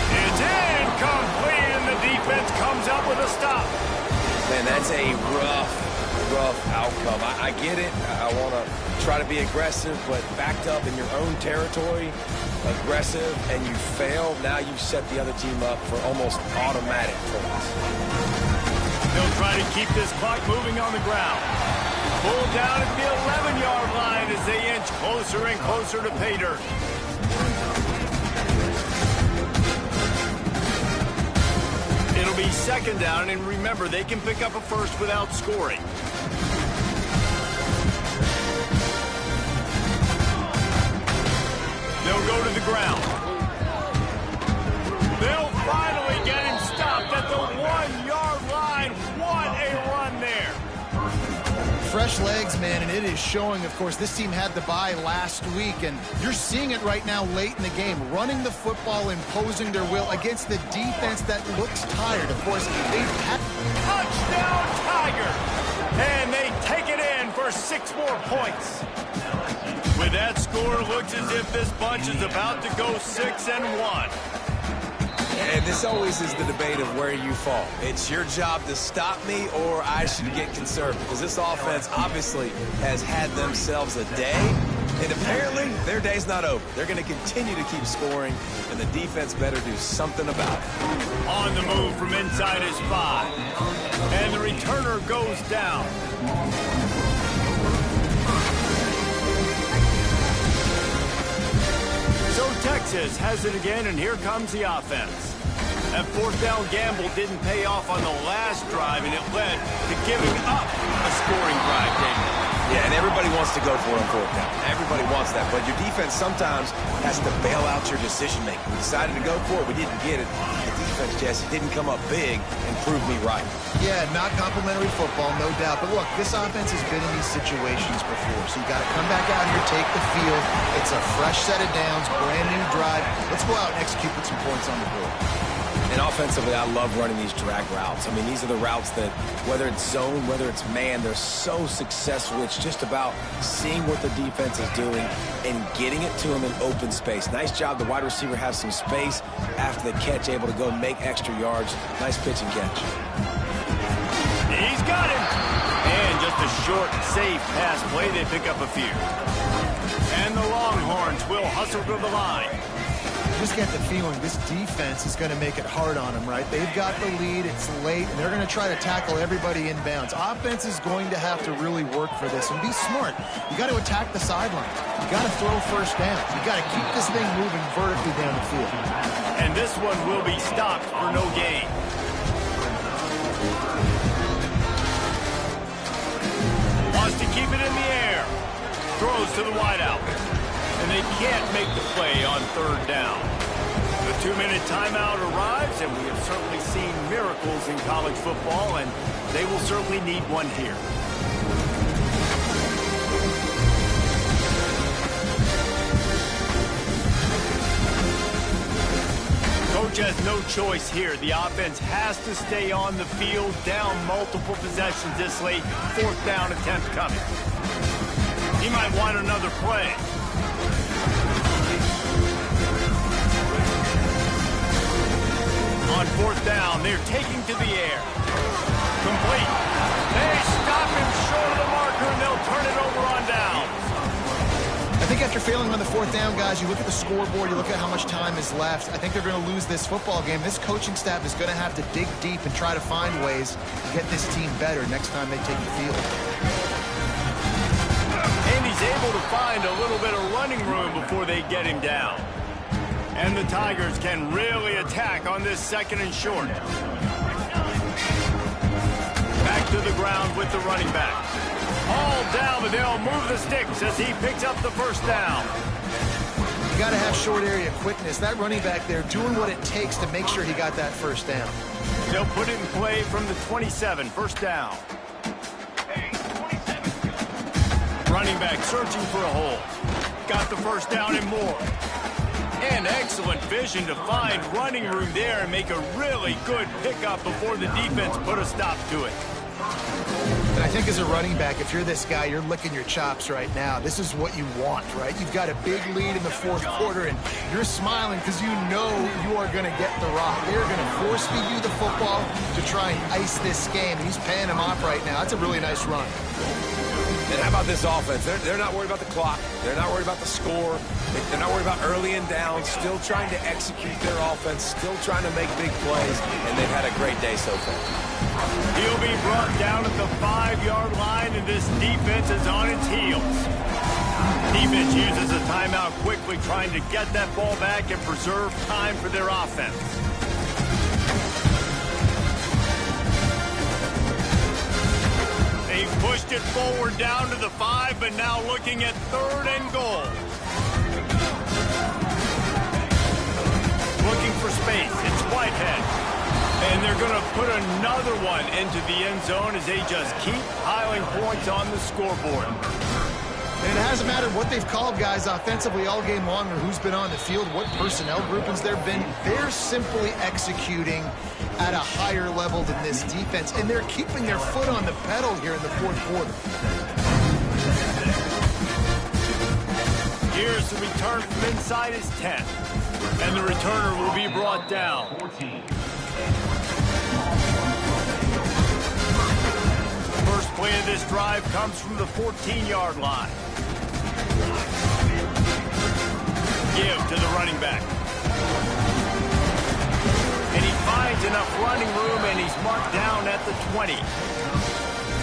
It's incomplete, and the defense comes up with a stop. Man, that's a rough outcome. I get it. I want to try to be aggressive, but backed up in your own territory, aggressive, and you fail, now you set the other team up for almost automatic points. They'll try to keep this clock moving on the ground. Pulled down at the 11-yard line as they inch closer and closer to pay dirt. It'll be second down, and remember, they can pick up a first without scoring. They'll go to the ground. They'll finally get him stopped at the 1-yard line. What a run there. Fresh legs, man, and it is showing, of course, this team had the bye last week, and you're seeing it right now late in the game, running the football, imposing their will against the defense that looks tired. Of course, they've had... Touchdown, Tigers! And they take it in for 6 more points. With that score, looks as if this bunch is about to go 6-1. And this always is the debate of where you fall. It's your job to stop me, or I should get concerned, because this offense obviously has had themselves a day, and apparently their day's not over. They're going to continue to keep scoring, and the defense better do something about it. On the move from inside his 5. And the returner goes down. So Texas has it again, and here comes the offense. That fourth down gamble didn't pay off on the last drive, and it led to giving up a scoring drive, David. Yeah, and everybody wants to go for it on fourth down. Everybody wants that, but your defense sometimes has to bail out your decision-making. We decided to go for it. We didn't get it. The defense, Jesse, didn't come up big and prove me right. Yeah, not complimentary football, no doubt. But look, this offense has been in these situations before, so you got to come back out here, take the field. It's a fresh set of downs, brand new drive. Let's go out and execute with some points on the board. And offensively, I love running these drag routes. I mean, these are the routes that, whether it's zone, whether it's man, they're so successful. It's just about seeing what the defense is doing and getting it to them in open space. Nice job. The wide receiver has some space after the catch, able to go make extra yards. Nice pitch and catch. He's got him. And just a short, safe pass play. They pick up a few. And the Longhorns will hustle to the line. Just get the feeling this defense is going to make it hard on them, right? They've got the lead, it's late, and they're going to try to tackle everybody inbounds. Offense is going to have to really work for this and be smart. You got to attack the sideline. You got to throw first downs. You got to keep this thing moving vertically down the field. And this one will be stopped for no gain. Wants to keep it in the air. Throws to the wideout. And they can't make the play on third down. The 2-minute timeout arrives, and we have certainly seen miracles in college football, and they will certainly need one here. Coach has no choice here. The offense has to stay on the field, down multiple possessions this late. Fourth down attempt coming. He might want another play. 4th down. They're taking to the air. Complete. They stop him short of the marker, and they'll turn it over on down. I think after failing on the 4th down, guys, you look at the scoreboard, you look at how much time is left. I think they're going to lose this football game. This coaching staff is going to have to dig deep and try to find ways to get this team better next time they take the field. And he's able to find a little bit of running room before they get him down. And the Tigers can really attack on this 2nd and short. Back to the ground with the running back. All down, but they'll move the sticks as he picks up the 1st down. You got to have short area quickness. That running back there doing what it takes to make sure he got that 1st down. They'll put it in play from the 27, 1st down. Running back searching for a hole. Got the 1st down and more. And excellent vision to find running room there and make a really good pickup before the defense put a stop to it. And I think as a running back, if you're this guy, you're licking your chops right now. This is what you want, right? You've got a big lead in the 4th quarter, and you're smiling because you know you are going to get the rock. They're going to force feed you the football to try and ice this game. And he's paying him off right now. That's a really nice run. And how about this offense? They're not worried about the clock. They're not worried about the score. They're not worried about early and down. Still trying to execute their offense. Still trying to make big plays. And they've had a great day so far. He'll be brought down at the 5-yard line, and this defense is on its heels. Defense uses a timeout quickly, trying to get that ball back and preserve time for their offense. They've pushed it forward down to the 5, but now looking at 3rd and goal. Looking for space. It's Whitehead. And they're going to put another one into the end zone as they just keep piling points on the scoreboard. And it hasn't mattered what they've called, guys, offensively all game long, or who's been on the field, what personnel groupings there have been. They're simply executing at a higher level than this defense, and they're keeping their foot on the pedal here in the 4th quarter. Here's the return from inside his 10. And the returner will be brought down. First play of this drive comes from the 14-yard line. Give to the running back. And he finds enough running room, and he's marked down at the 20.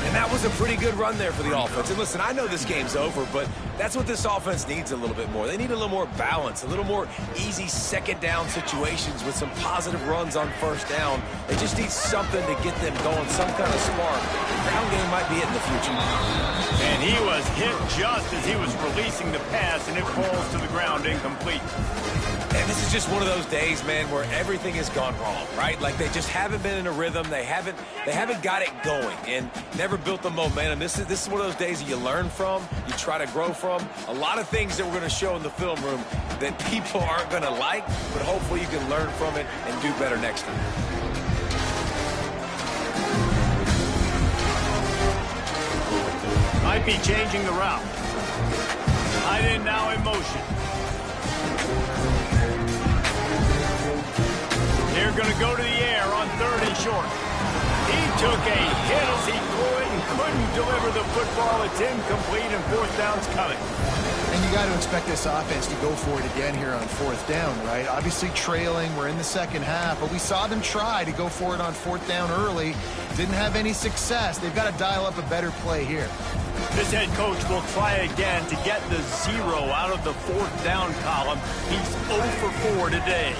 And that was a pretty good run there for the offense. And listen, I know this game's over, but that's what this offense needs a little bit more. They need a little more balance, a little more easy 2nd down situations with some positive runs on 1st down. They just need something to get them going, some kind of spark. Ground game might be it in the future. And he was hit just as he was releasing the pass, and it falls to the ground incomplete. And this is just one of those days, man, where everything has gone wrong, right? Like they just haven't been in a rhythm. They haven't got it going and never built the momentum. This is one of those days that you learn from, you try to grow from. A lot of things that we're going to show in the film room that people aren't going to like, but hopefully you can learn from it and do better next time. Might be changing the route. Tight end now in motion. They're going to go to the air on 3rd and short. He took a hit as he threw it and couldn't deliver the football. It's incomplete, and 4th down's coming. And you got to expect this offense to go for it again here on 4th down, right? Obviously trailing, we're in the 2nd half, but we saw them try to go for it on 4th down early. Didn't have any success. They've got to dial up a better play here. This head coach will try again to get the 0 out of the 4th down column. He's 0 for 4 today.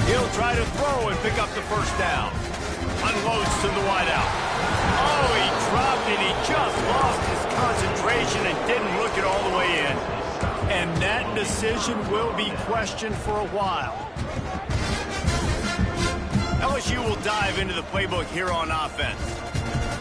He'll try to throw and pick up the 1st down. Unloads to the wideout. Oh, he dropped it. He just lost his concentration and didn't look it all the way in. And that decision will be questioned for a while. LSU will dive into the playbook here on offense.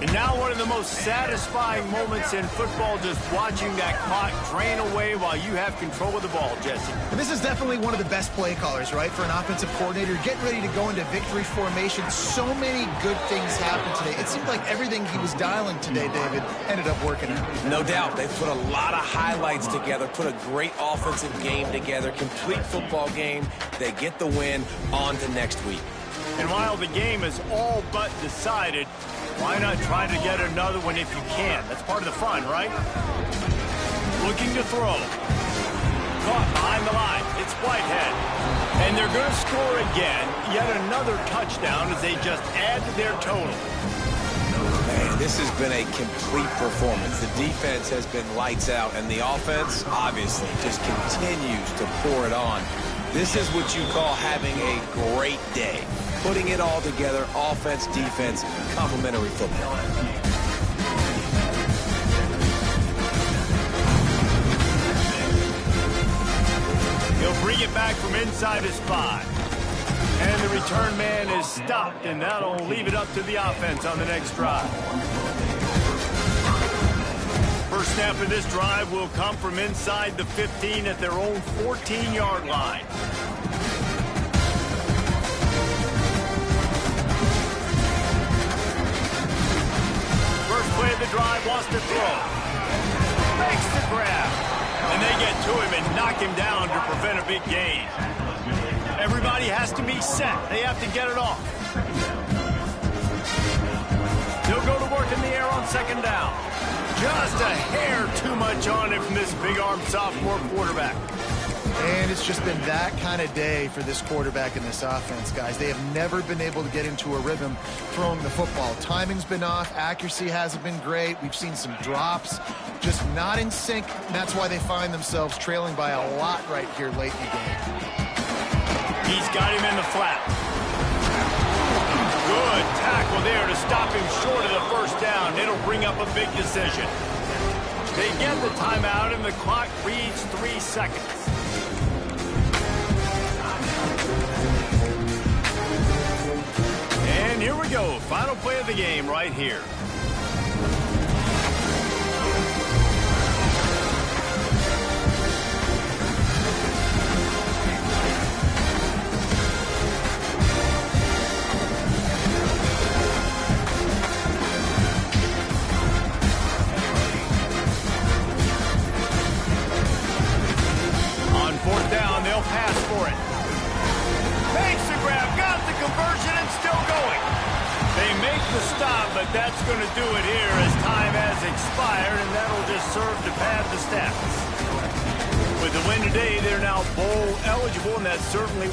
And now one of the most satisfying moments in football, just watching that clock drain away while you have control of the ball, Jesse. And this is definitely one of the best play callers, right, for an offensive coordinator. Getting ready to go into victory formation. So many good things happened today. It seemed like everything he was dialing today, David, ended up working out. No doubt. They put a lot of highlights together, put a great offensive game together, complete football game. They get the win. On to next week. And while the game is all but decided, why not try to get another one if you can? That's part of the fun, right? Looking to throw. Caught behind the line. It's Whitehead. And they're going to score again. Yet another touchdown as they just add to their total. Man, this has been a complete performance. The defense has been lights out, and the offense, obviously, just continues to pour it on. This is what you call having a great day. Putting it all together, offense, defense, complementary football. He'll bring it back from inside his 5. And the return man is stopped, and that'll leave it up to the offense on the next drive. First snap of this drive will come from inside the 15 at their own 14-yard line. First play of the drive, wants to throw. Makes the grab. And they get to him and knock him down to prevent a big gain. Everybody has to be set. They have to get it off. He'll go to work in the air on second down. Just a hair too much on it from this big-armed sophomore quarterback. And it's just been that kind of day for this quarterback and this offense, guys. They have never been able to get into a rhythm throwing the football. Timing's been off. Accuracy hasn't been great. We've seen some drops. Just not in sync. And that's why they find themselves trailing by a lot right here late in the game. He's got him in the flat. Good tackle there to stop him short of the first down. It'll bring up a big decision. They get the timeout, and the clock reads 3 seconds. And here we go. Final play of the game right here. Fourth down, they'll pass for it. Makes the grab, got the conversion, and still going. They make the stop, but that's going to do it here as time has expired, and that'll just serve to pad the stats. With the win today, they're now bowl eligible, and that certainly